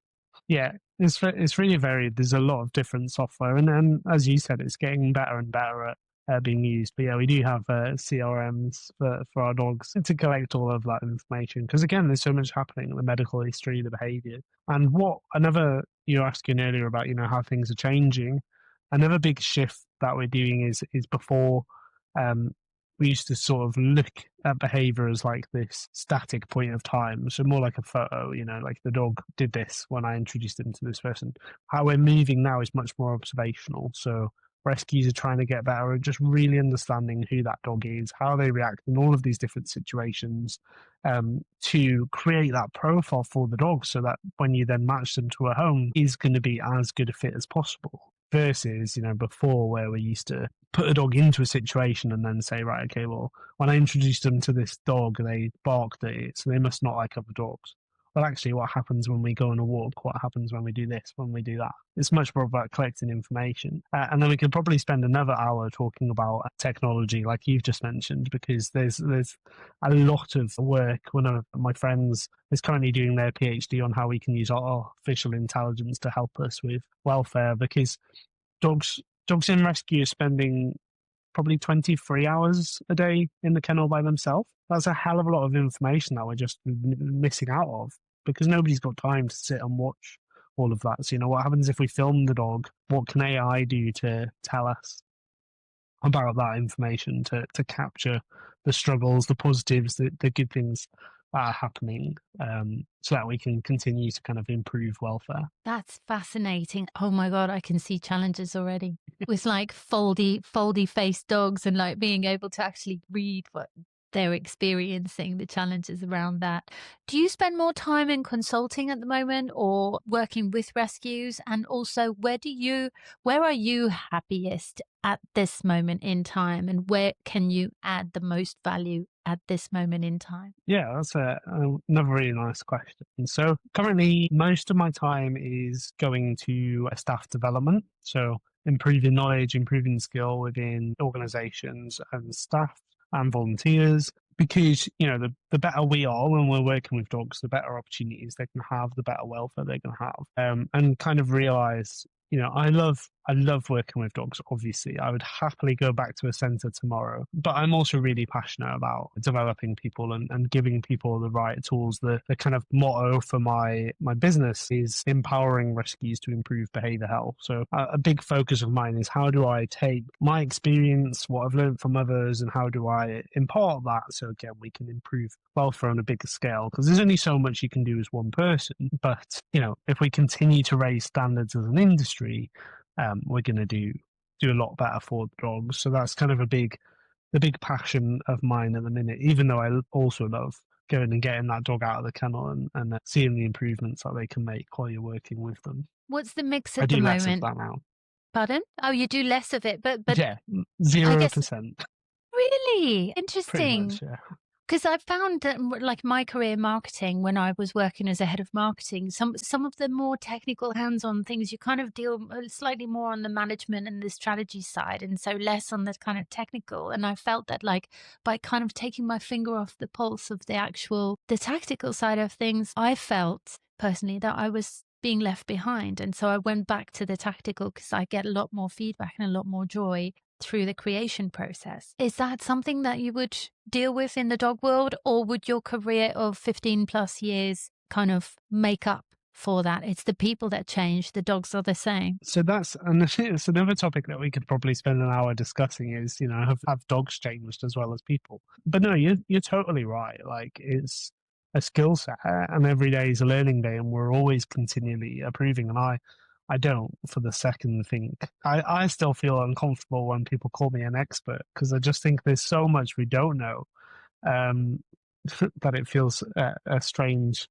S2: Yeah, it's really varied. There's a lot of different software, and as you said, it's getting better and better at being used. But we do have CRMs for our dogs to collect all of that information, because again, there's so much happening: the medical history, the behaviour, and what another you were asking earlier about how things are changing. Another big shift that we're doing is before. We used to sort of look at behavior as like this static point of time. So more like a photo, like the dog did this when I introduced him to this person. How we're moving now is much more observational. So rescues are trying to get better at just really understanding who that dog is, how they react in all of these different situations, to create that profile for the dog, so that when you then match them to a home, is going to be as good a fit as possible. Versus, before, where we used to put a dog into a situation and then say, right, okay, well, when I introduced them to this dog, they barked at it, so they must not like other dogs. But actually, what happens when we go on a walk? What happens when we do this, when we do that? It's much more about collecting information. And then we could probably spend another hour talking about technology, like you've just mentioned, because there's a lot of work. One of my friends is currently doing their PhD on how we can use artificial intelligence to help us with welfare, because dogs in rescue are spending probably 23 hours a day in the kennel by themselves. That's a hell of a lot of information that we're just missing out of, because nobody's got time to sit and watch all of that. So, what happens if we film the dog? What can AI do to tell us about that information, to capture the struggles, the positives, the good things that are happening, so that we can continue to kind of improve welfare?
S1: That's fascinating. Oh my God, I can see challenges already with like foldy faced dogs, and like being able to actually read what they're experiencing, the challenges around that. Do you spend more time in consulting at the moment, or working with rescues? And also, where are you happiest at this moment in time, and where can you add the most value at this moment in time?
S2: Yeah, that's another really nice question. So currently, most of my time is going to staff development. So improving knowledge, improving skill within organizations and staff and volunteers. Because, the better we are when we're working with dogs, the better opportunities they can have, the better welfare they can have. And kind of realize, I love working with dogs, obviously. I would happily go back to a centre tomorrow. But I'm also really passionate about developing people and giving people the right tools. The kind of motto for my business is empowering rescues to improve behaviour health. So a big focus of mine is how do I take my experience, what I've learned from others, and how do I impart that so, again, we can improve welfare on a bigger scale? Because there's only so much you can do as one person. But, if we continue to raise standards as an industry, we're going to do a lot better for the dogs. So that's kind of the big passion of mine at the minute, even though I also love going and getting that dog out of the kennel and seeing the improvements that they can make while you're working with them.
S1: What's the mix
S2: I
S1: at the
S2: do less of
S1: moment?
S2: that now.
S1: Pardon? Oh, you do less of it, but
S2: Yeah,
S1: I guess
S2: 0%,
S1: really
S2: pretty much,
S1: interesting.
S2: yeah.
S1: Because I found that, like my career in marketing, when I was working as a head of marketing, some of the more technical hands-on things, you kind of deal slightly more on the management and the strategy side, and so less on the kind of technical. And I felt that, like, by kind of taking my finger off the pulse of the tactical side of things, I felt personally that I was being left behind. And so I went back to the tactical because I get a lot more feedback and a lot more joy through the creation process. Is that something that you would deal with in the dog world, or would your career of 15 plus years kind of make up for that? It's the people that change, the dogs are the same.
S2: So it's another topic that we could probably spend an hour discussing is, have dogs changed as well as people? But no, you're totally right. Like, it's a skill set, and every day is a learning day, and we're always continually improving. And I don't for the second think I still feel uncomfortable when people call me an expert, because I just think there's so much we don't know, um, that it feels a strange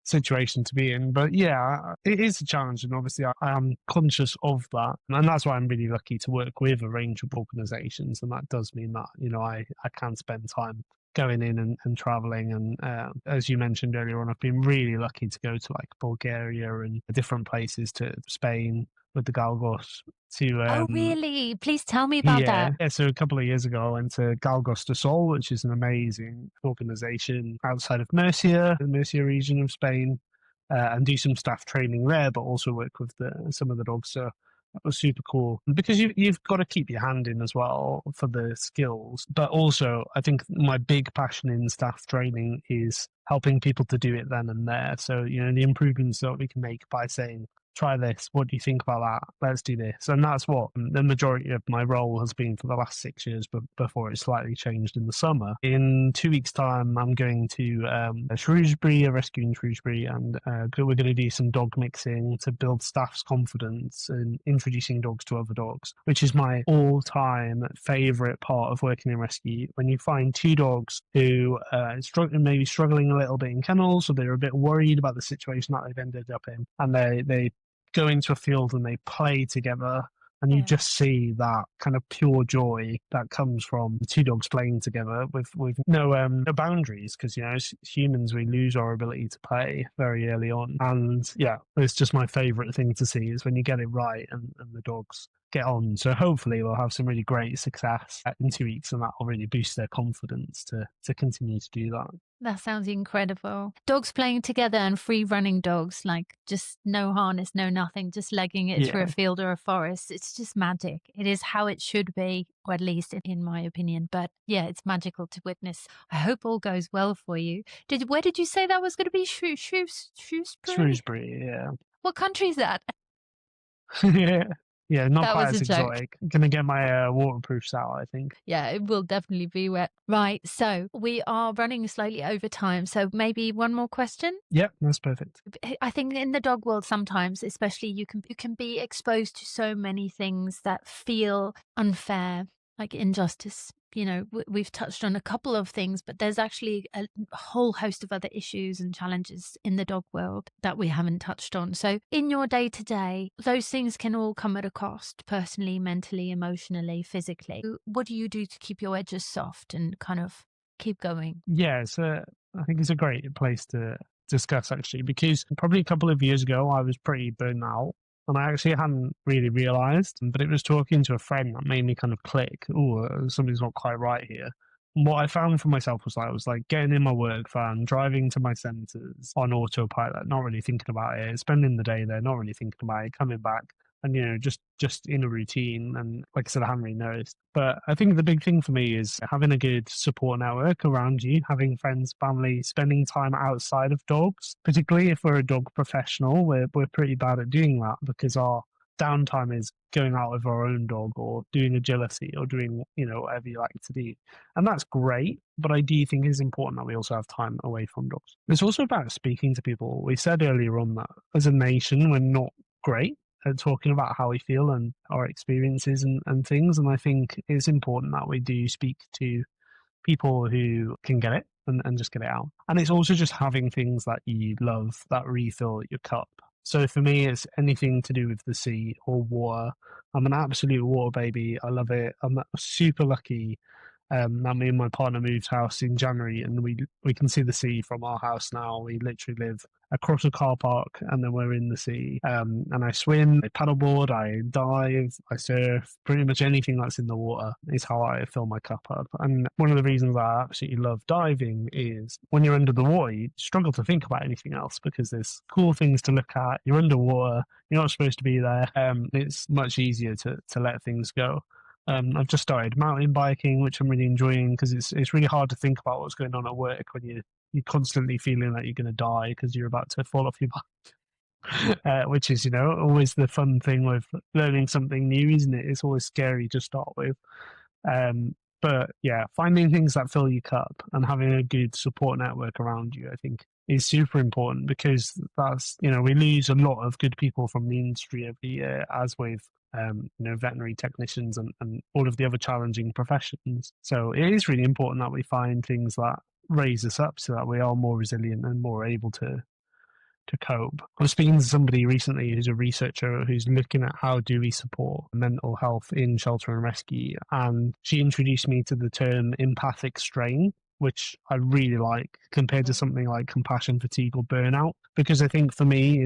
S2: situation to be in. But yeah, it is a challenge, and obviously I am conscious of that, and that's why I'm really lucky to work with a range of organizations, and that does mean that I can spend time going in and traveling. And as you mentioned earlier on, I've been really lucky to go to like Bulgaria and different places, to Spain with the Galgos, to
S1: Oh, really? Please tell me about
S2: yeah.
S1: that.
S2: Yeah, so a couple of years ago, I went to Galgos de Sol, which is an amazing organization outside of Murcia, the Murcia region of Spain, and do some staff training there, but also work with some of the dogs. So that was super cool, because you've got to keep your hand in as well for the skills. But also, I think my big passion in staff training is helping people to do it then and there. So, the improvements that we can make by saying, try this. What do you think about that? Let's do this. And that's what the majority of my role has been for the last 6 years, but before it slightly changed in the summer. In 2 weeks' time, I'm going to Shrewsbury, a rescue in Shrewsbury, and we're going to do some dog mixing to build staff's confidence in introducing dogs to other dogs, which is my all-time favourite part of working in rescue. When you find two dogs who maybe struggling a little bit in kennels, or they're a bit worried about the situation that they've ended up in, and they go into a field and they play together, and you
S1: Yeah.
S2: just see that kind of pure joy that comes from the two dogs playing together with no boundaries, because as humans we lose our ability to play very early on. And yeah, it's just my favorite thing to see is when you get it right and the dogs get on. So hopefully we'll have some really great success in 2 weeks, and that will really boost their confidence to continue to do that.
S1: That sounds incredible. Dogs playing together and free running dogs, like just no harness, no nothing, just legging it through a
S2: Yeah.
S1: field or a forest. It's just magic. It is how it should be, or at least in my opinion. But yeah, it's magical to witness. I hope all goes well for you. Where did you say that was going to be? Shrewsbury?
S2: Shrewsbury, yeah.
S1: What country is that?
S2: Yeah. Yeah, not
S1: That
S2: quite
S1: was
S2: as
S1: a joke.
S2: exotic. Gonna get my waterproofs out, I think.
S1: Yeah, it will definitely be wet. Right. So we are running slightly over time. So maybe one more question.
S2: Yep, that's perfect.
S1: I think in the dog world sometimes, especially, you can be exposed to so many things that feel unfair, like injustice. We've touched on a couple of things, but there's actually a whole host of other issues and challenges in the dog world that we haven't touched on. So in your day to day, those things can all come at a cost, personally, mentally, emotionally, physically. What do you do to keep your edges soft and kind of keep going.
S2: Yeah, I think it's a great place to discuss actually, because probably a couple of years ago I was pretty burnt out and I actually hadn't really realized, but it was talking to a friend that made me kind of click, oh, something's not quite right here. And what I found for myself was I was like getting in my work van, driving to my centres on autopilot, not really thinking about it, spending the day there, not really thinking about it, coming back and just in a routine. And like I said, I haven't really noticed, but I think the big thing for me is having a good support network around you, having friends, family, spending time outside of dogs. Particularly if we're a dog professional, we're pretty bad at doing that because our downtime is going out with our own dog or doing agility or doing whatever you like to do, and that's great. But I do think it's important that we also have time away from dogs. It's also about speaking to people. We said earlier on that as a nation we're not great talking about how we feel and our experiences and things. And I think it's important that we do speak to people who can get it and just get it out. And it's also just having things that you love that refill your cup. So for me, it's anything to do with the sea or water. I'm an absolute water baby. I love it. I'm super lucky that me and my partner moved house in January, and we can see the sea from our house now. We literally live across a car park, and then we're in the sea. And I swim, I paddleboard, I dive, I surf. Pretty much anything that's in the water is how I fill my cup up. And one of the reasons I absolutely love diving is when you're under the water, you struggle to think about anything else because there's cool things to look at. You're underwater. You're not supposed to be there. It's much easier to let things go. I've just started mountain biking, which I'm really enjoying because it's really hard to think about what's going on at work when you're constantly feeling that you're going to die because you're about to fall off your bike, which is always the fun thing with learning something new, isn't it? It's always scary to start with. But yeah, finding things that fill your cup and having a good support network around you, I think, is super important because that's we lose a lot of good people from the industry every year, as with veterinary technicians and all of the other challenging professions. So it is really important that we find things that raise us up so that we are more resilient and more able to cope. I was speaking to somebody recently who's a researcher who's looking at how do we support mental health in shelter and rescue, and she introduced me to the term empathic strain, which I really like compared to something like compassion fatigue or burnout, because I think for me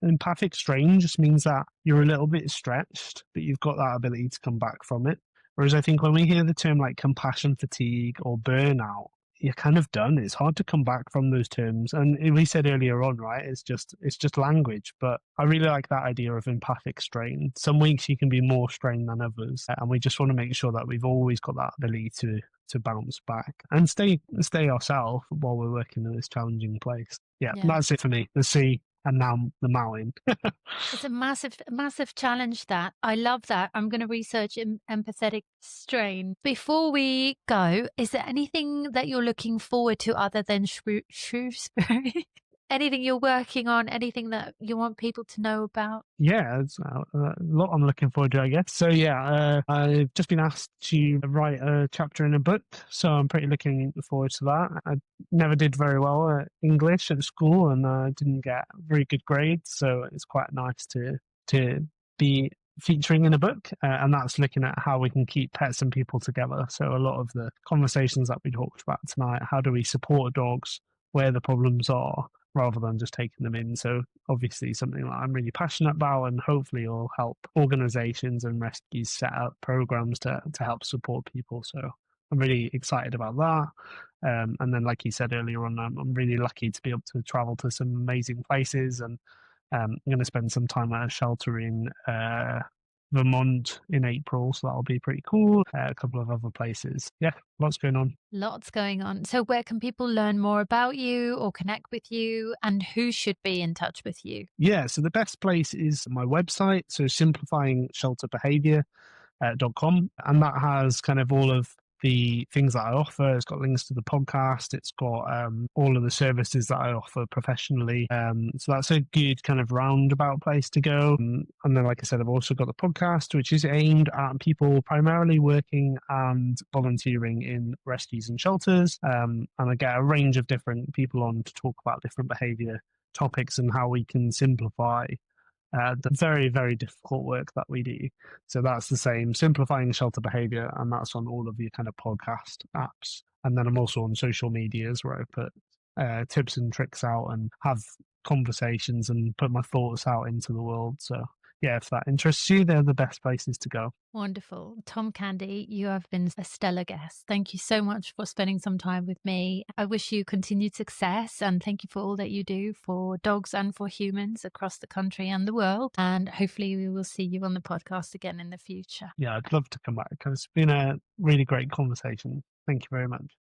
S2: empathic strain just means that you're a little bit stretched but you've got that ability to come back from it, whereas I think when we hear the term like compassion fatigue or burnout, you're kind of done. It's hard to come back from those terms. And we said earlier on, right? It's just language. But I really like that idea of empathic strain. Some weeks you can be more strained than others, and we just want to make sure that we've always got that ability to bounce back and stay ourselves while we're working in this challenging place. Yeah,
S1: Yeah.
S2: that's it for me. The sea and now the mountain.
S1: It's a massive challenge that. I love that. I'm going to research empathetic strain. Before we go, is there anything that you're looking forward to other than Shrewsbury? Anything you're working on? Anything that you want people to know about?
S2: Yeah, it's a lot I'm looking forward to, I guess. So yeah, I've just been asked to write a chapter in a book, so I'm pretty looking forward to that. I never did very well at English at school, and I didn't get very good grades, so it's quite nice to be featuring in a book, and that's looking at how we can keep pets and people together. So a lot of the conversations that we talked about tonight, how do we support dogs where the problems are, rather than just taking them in. So obviously something that I'm really passionate about, and hopefully will help organizations and rescues set up programs to help support people. So I'm really excited about that. And then, like you said earlier on, I'm really lucky to be able to travel to some amazing places, and I'm going to spend some time at a shelter in Vermont in April, so that'll be pretty cool. A couple of other places. Yeah, lots going on.
S1: Lots going on. So where can people learn more about you or connect with you, and who should be in touch with you?
S2: Yeah, so the best place is my website, so Simplifying Shelter Behaviour .com, and that has kind of all of the things that I offer. It's got links to the podcast. It's got all of the services that I offer professionally. So that's a good kind of roundabout place to go. And then, like I said, I've also got the podcast, which is aimed at people primarily working and volunteering in rescues and shelters. And I get a range of different people on to talk about different behaviour topics and how we can simplify the very, very difficult work that we do. So that's the same, Simplifying Shelter Behaviour, and that's on all of your kind of podcast apps. And then I'm also on social medias where I put tips and tricks out and have conversations and put my thoughts out into the world. So yeah, if that interests you, they're the best places to go.
S1: Wonderful. Tom Candy, you have been a stellar guest. Thank you so much for spending some time with me. I wish you continued success and thank you for all that you do for dogs and for humans across the country and the world. And hopefully we will see you on the podcast again in the future.
S2: Yeah, I'd love to come back. It's been a really great conversation. Thank you very much.